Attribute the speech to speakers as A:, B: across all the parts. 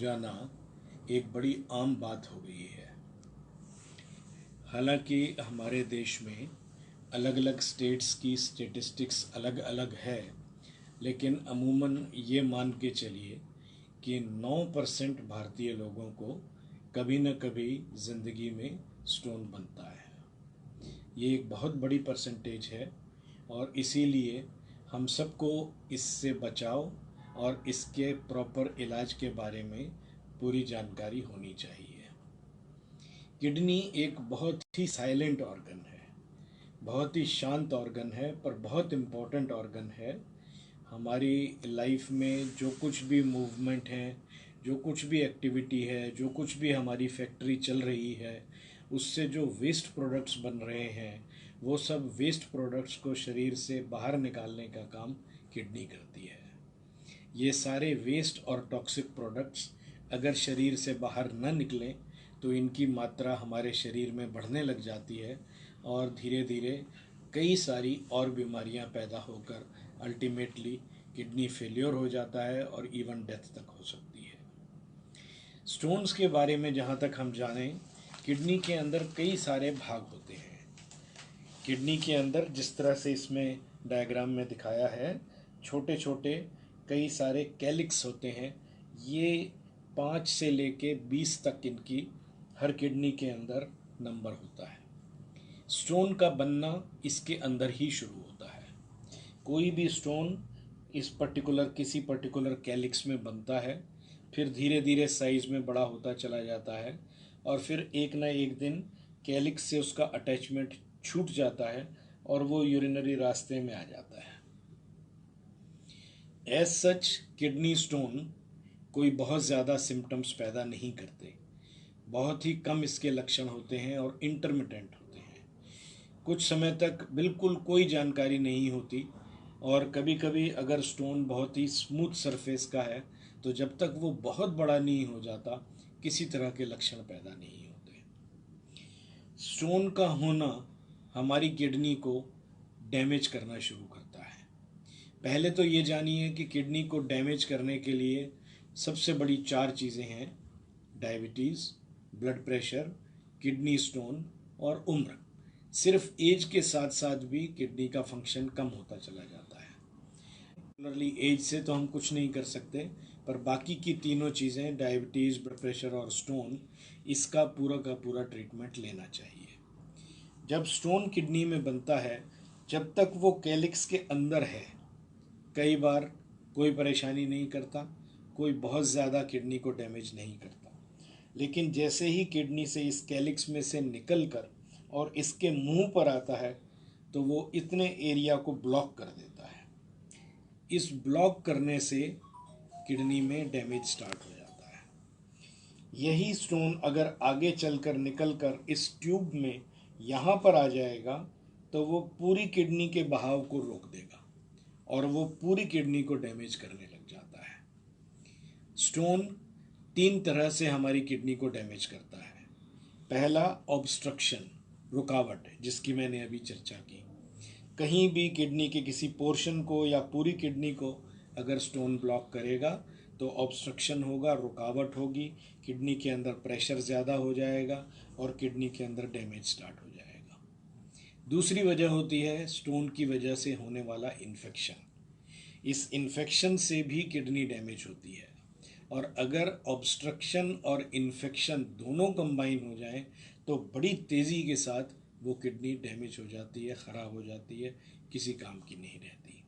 A: जाना एक बड़ी आम बात हो गई है। हालांकि हमारे देश में अलग अलग स्टेट्स की स्टेटिस्टिक्स अलग अलग है, लेकिन अमूमन ये मान के चलिए कि 9% भारतीय लोगों को कभी न कभी ज़िंदगी में स्टोन बनता है। ये एक बहुत बड़ी परसेंटेज है और इसीलिए हम सबको इससे बचाव और इसके प्रॉपर इलाज के बारे में पूरी जानकारी होनी चाहिए। किडनी एक बहुत ही साइलेंट ऑर्गन है, बहुत ही शांत ऑर्गन है, पर बहुत इम्पोर्टेंट ऑर्गन है। हमारी लाइफ में जो कुछ भी मूवमेंट है, जो कुछ भी एक्टिविटी है, जो कुछ भी हमारी फैक्ट्री चल रही है, उससे जो वेस्ट प्रोडक्ट्स बन रहे हैं, वो सब वेस्ट प्रोडक्ट्स को शरीर से बाहर निकालने का काम किडनी करती है। ये सारे वेस्ट और टॉक्सिक प्रोडक्ट्स अगर शरीर से बाहर न निकलें तो इनकी मात्रा हमारे शरीर में बढ़ने लग जाती है और धीरे धीरे कई सारी और बीमारियां पैदा होकर अल्टीमेटली किडनी फेलियर हो जाता है और इवन डेथ तक हो सकती है। स्टोन्स के बारे में जहाँ तक हम जानें, किडनी के अंदर कई सारे भाग होते हैं। किडनी के अंदर जिस तरह से इसमें डायग्राम में दिखाया है, छोटे छोटे कई सारे कैलिक्स होते हैं। ये 5 से लेके 20 तक इनकी हर किडनी के अंदर नंबर होता है। स्टोन का बनना इसके अंदर ही शुरू होता है। कोई भी स्टोन इस किसी पर्टिकुलर कैलिक्स में बनता है, फिर धीरे धीरे साइज में बड़ा होता चला जाता है और फिर एक ना एक दिन कैलिक्स से उसका अटैचमेंट छूट जाता है और वो यूरिनरी रास्ते में आ जाता है। एज सच किडनी स्टोन कोई बहुत ज़्यादा सिम्टम्स पैदा नहीं करते, बहुत ही कम इसके लक्षण होते हैं और इंटरमिटेंट होते हैं। कुछ समय तक बिल्कुल कोई जानकारी नहीं होती और कभी कभी अगर स्टोन बहुत ही स्मूथ सरफेस का है तो जब तक वो बहुत बड़ा नहीं हो जाता किसी तरह के लक्षण पैदा नहीं होते। स्टोन का होना हमारी किडनी को डैमेज करना शुरू करता है। पहले तो ये जानिए कि किडनी को डैमेज करने के लिए सबसे बड़ी 4 चीज़ें हैं: diabetes, blood pressure, kidney stone और उम्र। सिर्फ एज के साथ साथ भी किडनी का फंक्शन कम होता चला जाता है। पर्टिकुलरली एज से तो हम कुछ नहीं कर सकते, पर बाकी की तीनों चीज़ें, डायबिटीज़, ब्लड प्रेशर और स्टोन, इसका पूरा का पूरा ट्रीटमेंट लेना चाहिए। जब स्टोन किडनी में बनता है, जब तक वो कैलिक्स के अंदर है, कई बार कोई परेशानी नहीं करता, कोई बहुत ज़्यादा किडनी को डैमेज नहीं करता। लेकिन जैसे ही किडनी से इस कैलिक्स में से निकल कर और इसके मुंह पर आता है तो वो इतने एरिया को ब्लॉक कर देता है। इस ब्लॉक करने से किडनी में डैमेज स्टार्ट हो जाता है। यही स्टोन अगर आगे चलकर निकल कर इस ट्यूब में यहाँ पर आ जाएगा तो वो पूरी किडनी के बहाव को रोक देगा और वो पूरी किडनी को डैमेज करने लग जाता है। स्टोन 3 तरह से हमारी किडनी को डैमेज करता है। पहला, ऑब्स्ट्रक्शन, रुकावट, जिसकी मैंने अभी चर्चा की। कहीं भी किडनी के किसी पोर्शन को या पूरी किडनी को अगर स्टोन ब्लॉक करेगा तो ऑब्स्ट्रक्शन होगा, रुकावट होगी, किडनी के अंदर प्रेशर ज़्यादा हो जाएगा और किडनी के अंदर डैमेज स्टार्ट हो जाएगा। दूसरी वजह होती है स्टोन की वजह से होने वाला इन्फेक्शन। इस इन्फेक्शन से भी किडनी डैमेज होती है और अगर ऑब्स्ट्रक्शन और इन्फेक्शन दोनों कंबाइन हो जाएं तो बड़ी तेज़ी के साथ वो किडनी डैमेज हो जाती है, ख़राब हो जाती है, किसी काम की नहीं रहती।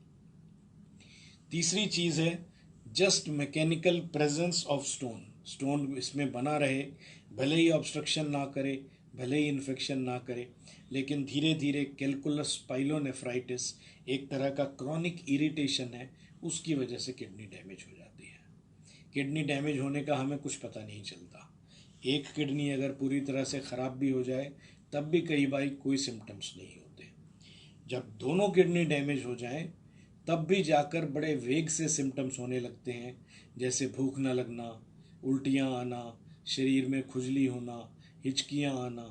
A: तीसरी चीज़ है just mechanical presence of stone. Stone इसमें बना रहे, भले ही ऑब्स्ट्रक्शन ना करे, भले ही इन्फेक्शन ना करे, लेकिन धीरे धीरे कैलकुलस पाइलोनेफ्राइटिस, एक तरह का क्रॉनिक इरिटेशन है, उसकी वजह से किडनी डैमेज हो जाती है। किडनी डैमेज होने का हमें कुछ पता नहीं चलता। एक किडनी अगर पूरी तरह से ख़राब भी हो जाए तब भी कई बार कोई सिम्टम्स नहीं होते। जब दोनों किडनी डैमेज हो जाएं तब भी जाकर बड़े वेग से सिम्टम्स होने लगते हैं, जैसे भूख न लगना, उल्टियाँ आना, शरीर में खुजली होना, हिचकियाँ आना।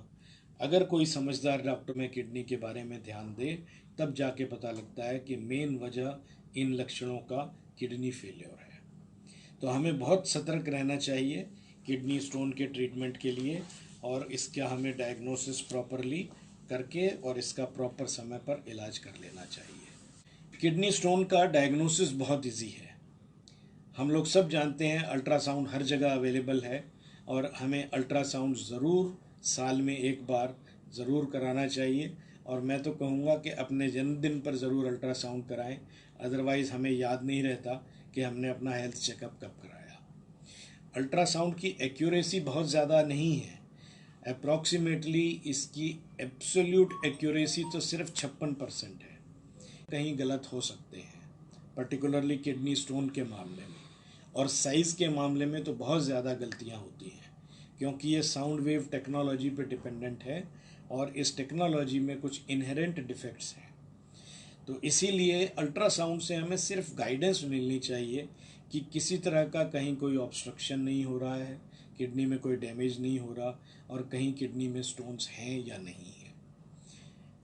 A: अगर कोई समझदार डॉक्टर में किडनी के बारे में ध्यान दे तब जाके पता लगता है कि मेन वजह इन लक्षणों का किडनी फेलियर है। तो हमें बहुत सतर्क रहना चाहिए किडनी स्टोन के ट्रीटमेंट के लिए, और इसका हमें डायग्नोसिस प्रॉपरली करके और इसका प्रॉपर समय पर इलाज कर लेना चाहिए। किडनी स्टोन का डायग्नोसिस बहुत इजी है। हम लोग सब जानते हैं अल्ट्रासाउंड हर जगह अवेलेबल है, और हमें अल्ट्रासाउंड ज़रूर साल में एक बार ज़रूर कराना चाहिए। और मैं तो कहूँगा कि अपने जन्मदिन पर ज़रूर अल्ट्रासाउंड कराएं, अदरवाइज़ हमें याद नहीं रहता कि हमने अपना हेल्थ चेकअप कब कराया। अल्ट्रासाउंड की एक्यूरेसी बहुत ज़्यादा नहीं है, अप्रॉक्सीमेटली इसकी एब्सोल्यूट एक्यूरेसी तो सिर्फ 56% है। कहीं गलत हो सकते हैं, पर्टिकुलरली किडनी स्टोन के मामले में, और साइज़ के मामले में तो बहुत ज़्यादा गलतियां होती हैं, क्योंकि ये साउंड वेव टेक्नोलॉजी पे डिपेंडेंट है और इस टेक्नोलॉजी में कुछ इनहेरेंट डिफेक्ट्स हैं। तो इसीलिए अल्ट्रासाउंड से हमें सिर्फ गाइडेंस मिलनी चाहिए कि किसी तरह का कहीं कोई ऑब्स्ट्रक्शन नहीं हो रहा है, किडनी में कोई डैमेज नहीं हो रहा, और कहीं किडनी में स्टोन्स हैं या नहीं है।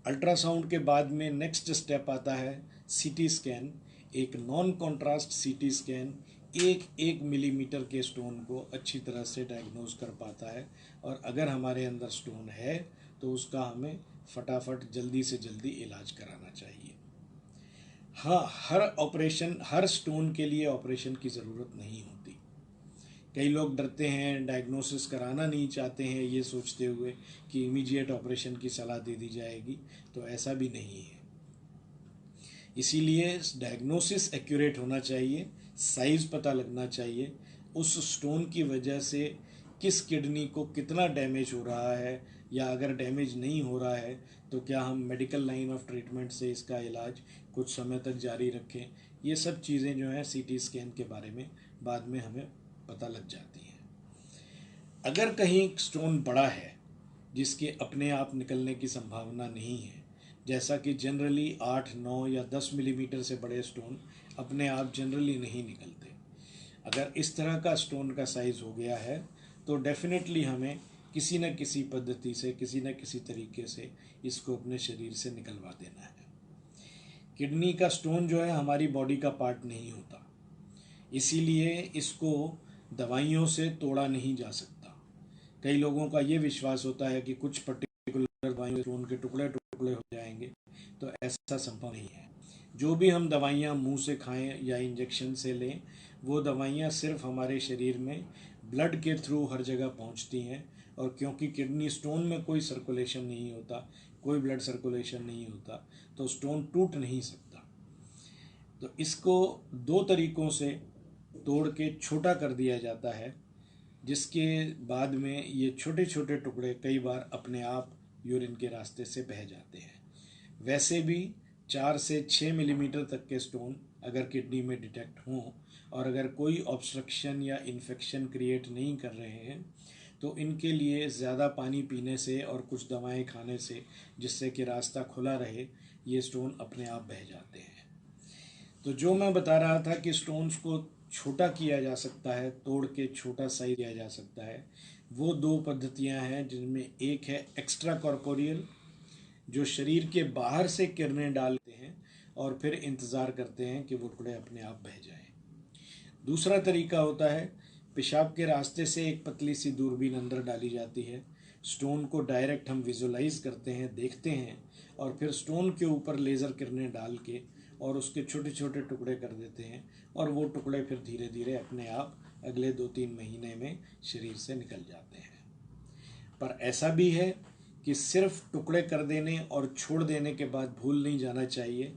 A: अल्ट्रासाउंड के बाद में नेक्स्ट स्टेप आता है सीटी स्कैन। एक नॉन कॉन्ट्रास्ट सीटी स्कैन एक एक मिलीमीटर के स्टोन को अच्छी तरह से डायग्नोज कर पाता है, और अगर हमारे अंदर स्टोन है तो उसका हमें फटाफट जल्दी से जल्दी इलाज कराना चाहिए। हाँ, हर स्टोन के लिए ऑपरेशन की ज़रूरत नहीं होती। कई लोग डरते हैं, डायग्नोसिस कराना नहीं चाहते हैं, ये सोचते हुए कि इमीडिएट ऑपरेशन की सलाह दे दी जाएगी, तो ऐसा भी नहीं है। इसीलिए डायग्नोसिस एक्यूरेट होना चाहिए, साइज़ पता लगना चाहिए, उस स्टोन की वजह से किस किडनी को कितना डैमेज हो रहा है, या अगर डैमेज नहीं हो रहा है तो क्या हम मेडिकल लाइन ऑफ ट्रीटमेंट से इसका इलाज कुछ समय तक जारी रखें। ये सब चीज़ें जो हैं सीटी स्कैन के बारे में बाद में हमें पता लग जाती हैं। अगर कहीं स्टोन बड़ा है जिसके अपने आप निकलने की संभावना नहीं है, जैसा कि जनरली 8, 9 या 10 मिलीमीटर से बड़े स्टोन अपने आप जनरली नहीं निकलते, अगर इस तरह का स्टोन का साइज़ हो गया है तो डेफिनेटली हमें किसी न किसी पद्धति से, किसी न किसी तरीके से इसको अपने शरीर से निकलवा देना है। किडनी का स्टोन जो है हमारी बॉडी का पार्ट नहीं होता, इसीलिए इसको दवाइयों से तोड़ा नहीं जा सकता। कई लोगों का ये विश्वास होता है कि कुछ पर्टिकुलर दवाइयों से उनके टुकड़े टुकड़े हो जाएंगे, तो ऐसा संभव नहीं है। जो भी हम दवाइयाँ मुंह से खाएं या इंजेक्शन से लें, वो दवाइयाँ सिर्फ हमारे शरीर में ब्लड के थ्रू हर जगह पहुंचती हैं, और क्योंकि किडनी स्टोन में कोई सर्कुलेशन नहीं होता, कोई ब्लड सर्कुलेशन नहीं होता, तो स्टोन टूट नहीं सकता। तो इसको दो तरीक़ों से तोड़ के छोटा कर दिया जाता है, जिसके बाद में ये छोटे छोटे टुकड़े कई बार अपने आप यूरिन के रास्ते से बह जाते हैं। वैसे भी 4 से 6 मिलीमीटर तक के स्टोन अगर किडनी में डिटेक्ट हों, और अगर कोई ऑब्स्ट्रक्शन या इन्फेक्शन क्रिएट नहीं कर रहे हैं, तो इनके लिए ज़्यादा पानी पीने से और कुछ दवाएं खाने से, जिससे कि रास्ता खुला रहे, ये स्टोन अपने आप बह जाते हैं। तो जो मैं बता रहा था कि स्टोन्स को छोटा किया जा सकता है, तोड़ के छोटा साइज किया जा सकता है, वो दो पद्धतियां हैं, जिनमें एक है एक्स्ट्रा कॉर्पोरियल, जो शरीर के बाहर से किरणें डालते हैं और फिर इंतज़ार करते हैं कि वो टुकड़े अपने आप बह जाएं। दूसरा तरीका होता है पेशाब के रास्ते से एक पतली सी दूरबीन अंदर डाली जाती है, स्टोन को डायरेक्ट हम विजुलाइज करते हैं, देखते हैं, और फिर स्टोन के ऊपर लेज़र किरणें डाल के और उसके छोटे छोटे टुकड़े कर देते हैं, और वो टुकड़े फिर धीरे धीरे अपने आप अगले 2-3 महीने में शरीर से निकल जाते हैं। पर ऐसा भी है कि सिर्फ टुकड़े कर देने और छोड़ देने के बाद भूल नहीं जाना चाहिए,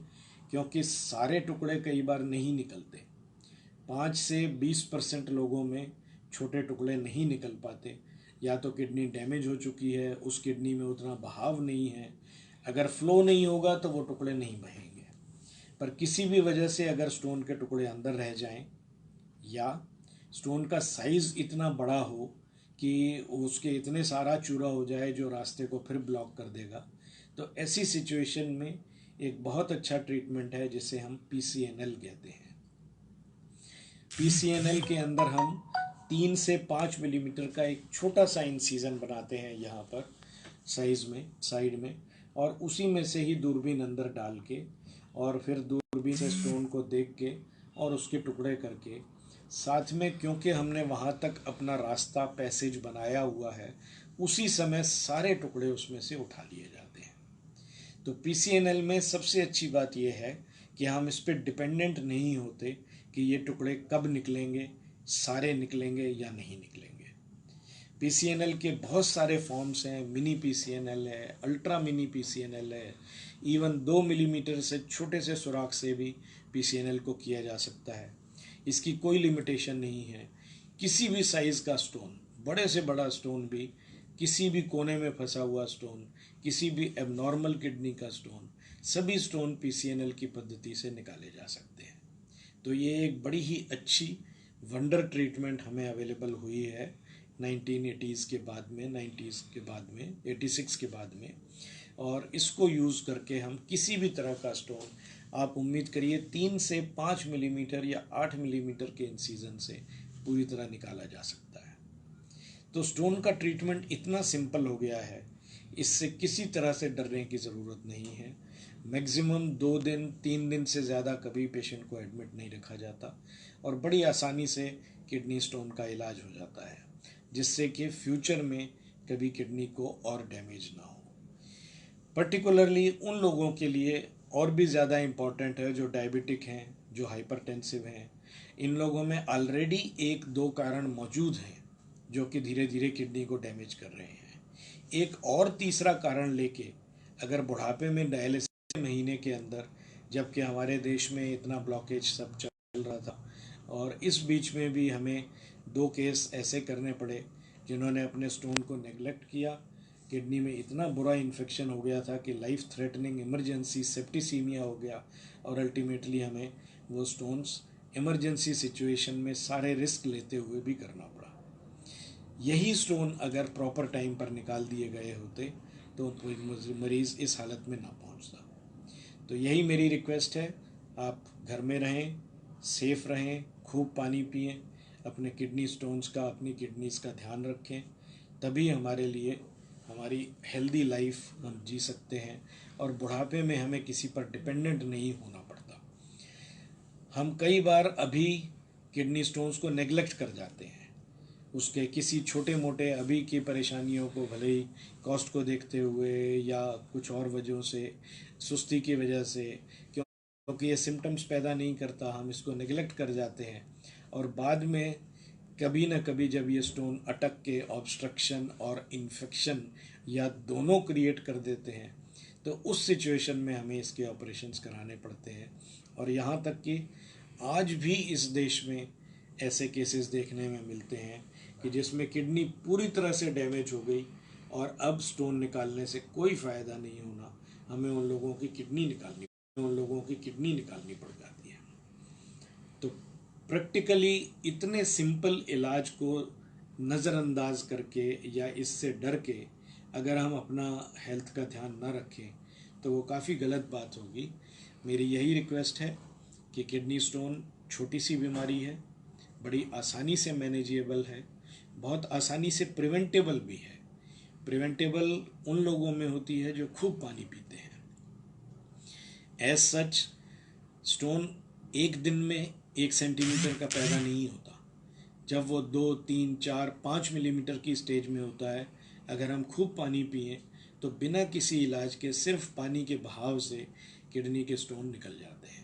A: क्योंकि सारे टुकड़े कई बार नहीं निकलते। 5 से 20% लोगों में छोटे टुकड़े नहीं निकल पाते, या तो किडनी डैमेज हो चुकी है, उस किडनी में उतना बहाव नहीं है, अगर फ्लो नहीं होगा तो वो टुकड़े नहीं बहेंगे। पर किसी भी वजह से अगर स्टोन के टुकड़े अंदर रह जाएं, या स्टोन का साइज़ इतना बड़ा हो कि उसके इतने सारा चूरा हो जाए जो रास्ते को फिर ब्लॉक कर देगा, तो ऐसी सिचुएशन में एक बहुत अच्छा ट्रीटमेंट है जिसे हम PCNL कहते हैं। PCNL के अंदर हम 3 से 5 मिलीमीटर का एक छोटा सा इंसिजन बनाते हैं यहाँ पर साइज में, साइड में, और उसी में से ही दूरबीन अंदर डाल के और फिर दूरबीन से स्टोन को देख के और उसके टुकड़े करके साथ में क्योंकि हमने वहाँ तक अपना रास्ता पैसेज बनाया हुआ है, उसी समय सारे टुकड़े उसमें से उठा लिए जाते हैं। तो पीसीएनएल में सबसे अच्छी बात यह है कि हम इस पर डिपेंडेंट नहीं होते कि ये टुकड़े कब निकलेंगे, सारे निकलेंगे या नहीं निकलेंगे। पीसीएनएल के बहुत सारे फॉर्म्स हैं, मिनी पीसीएनएल है, अल्ट्रा मिनी पीसीएनएल है, इवन 2 मिलीमीटर से छोटे से सुराख से भी पीसीएनएल को किया जा सकता है। इसकी कोई लिमिटेशन नहीं है। किसी भी साइज़ का स्टोन, बड़े से बड़ा स्टोन भी, किसी भी कोने में फंसा हुआ स्टोन, किसी भी एबनॉर्मल किडनी का स्टोन, सभी स्टोन पीसीएनएल की पद्धति से निकाले जा सकते हैं। तो ये एक बड़ी ही अच्छी वंडर ट्रीटमेंट हमें अवेलेबल हुई है 1980s के बाद में, 90s के बाद में, 86 के बाद में। और इसको यूज़ करके हम किसी भी तरह का स्टोन, आप उम्मीद करिए 3 से 5 मिलीमीटर या 8 मिलीमीटर के इंसीजन से पूरी तरह निकाला जा सकता है। तो स्टोन का ट्रीटमेंट इतना सिंपल हो गया है, इससे किसी तरह से डरने की ज़रूरत नहीं है। मैक्सिमम 2 दिन 3 दिन से ज़्यादा कभी पेशेंट को एडमिट नहीं रखा जाता और बड़ी आसानी से किडनी स्टोन का इलाज हो जाता है, जिससे कि फ्यूचर में कभी किडनी को और डैमेज ना हो। पर्टिकुलरली उन लोगों के लिए और भी ज़्यादा इम्पॉर्टेंट है जो डायबिटिक हैं, जो हाइपरटेंसिव हैं। इन लोगों में ऑलरेडी 1-2 कारण मौजूद हैं जो कि धीरे धीरे किडनी को डैमेज कर रहे हैं। एक और तीसरा कारण लेके अगर बुढ़ापे में डायलिसिस महीने के अंदर, जबकि हमारे देश में इतना ब्लॉकेज सब चल रहा था, और इस बीच में भी हमें 2 केस ऐसे करने पड़े जिन्होंने अपने स्टोन को नेग्लेक्ट किया। किडनी में इतना बुरा इन्फेक्शन हो गया था कि लाइफ थ्रेटनिंग इमरजेंसी सेप्टिसीमिया हो गया और अल्टीमेटली हमें वो स्टोन्स इमरजेंसी सिचुएशन में सारे रिस्क लेते हुए भी करना पड़ा। यही स्टोन अगर प्रॉपर टाइम पर निकाल दिए गए होते तो मरीज़ इस हालत में ना पहुंचता। तो यही मेरी रिक्वेस्ट है, आप घर में रहें, सेफ रहें, खूब पानी पिएं, अपने किडनी स्टोन्स का, अपनी किडनीज का ध्यान रखें, तभी हमारे लिए हमारी हेल्दी लाइफ हम जी सकते हैं और बुढ़ापे में हमें किसी पर डिपेंडेंट नहीं होना पड़ता। हम कई बार अभी किडनी स्टोन्स को नेग्लेक्ट कर जाते हैं, उसके किसी छोटे मोटे अभी की परेशानियों को, भले ही कॉस्ट को देखते हुए या कुछ और वजहों से, सुस्ती की वजह से, क्योंकि ये सिम्टम्स पैदा नहीं करता, हम इसको नेग्लेक्ट कर जाते हैं और बाद में कभी ना कभी जब ये स्टोन अटक के ऑब्स्ट्रक्शन और इन्फेक्शन या दोनों क्रिएट कर देते हैं तो उस सिचुएशन में हमें इसके ऑपरेशंस कराने पड़ते हैं। और यहाँ तक कि आज भी इस देश में ऐसे केसेस देखने में मिलते हैं कि जिसमें किडनी पूरी तरह से डैमेज हो गई और अब स्टोन निकालने से कोई फ़ायदा नहीं होना, हमें उन लोगों की किडनी निकालनी पड़ जाती है। तो प्रैक्टिकली इतने सिंपल इलाज को नज़रअंदाज करके या इससे डर के अगर हम अपना हेल्थ का ध्यान ना रखें तो वो काफ़ी गलत बात होगी। मेरी यही रिक्वेस्ट है कि किडनी स्टोन छोटी सी बीमारी है, बड़ी आसानी से मैनेजेबल है, बहुत आसानी से प्रिवेंटेबल भी है। प्रिवेंटेबल उन लोगों में होती है जो खूब पानी पीते हैं। एज सच स्टोन एक दिन में 1 सेंटीमीटर का पैदा नहीं होता। जब वो 2, 3, 4, 5 मिलीमीटर की स्टेज में होता है, अगर हम खूब पानी पिए तो बिना किसी इलाज के सिर्फ पानी के बहाव से किडनी के स्टोन निकल जाते हैं।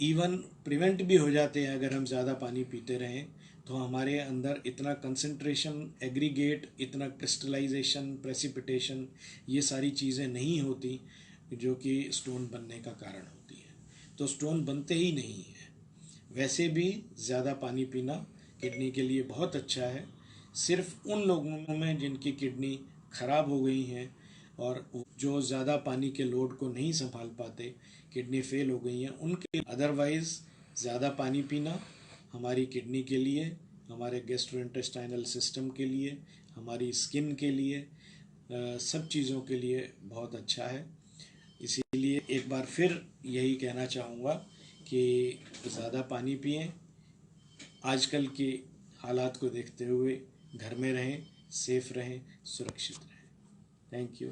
A: इवन प्रिवेंट भी हो जाते हैं अगर हम ज़्यादा पानी पीते रहें तो हमारे अंदर इतना कंसंट्रेशन, एग्रीगेट, इतना क्रिस्टलाइजेशन, प्रेसिपिटेशन, ये सारी चीज़ें नहीं होती जो कि स्टोन बनने का कारण होती है। तो स्टोन बनते ही नहीं है। वैसे भी ज़्यादा पानी पीना किडनी के लिए बहुत अच्छा है। सिर्फ उन लोगों में जिनकी किडनी ख़राब हो गई हैं और जो ज़्यादा पानी के लोड को नहीं संभाल पाते, किडनी फेल हो गई हैं, उनके अदरवाइज़ ज़्यादा पानी पीना हमारी किडनी के लिए, हमारे गैस्ट्रोइंटेस्टाइनल सिस्टम के लिए, हमारी स्किन के लिए, सब चीज़ों के लिए बहुत अच्छा है। इसीलिए एक बार फिर यही कहना चाहूँगा कि ज़्यादा पानी पिएं, आजकल के हालात को देखते हुए घर में रहें, सेफ रहें, सुरक्षित रहें। Thank you.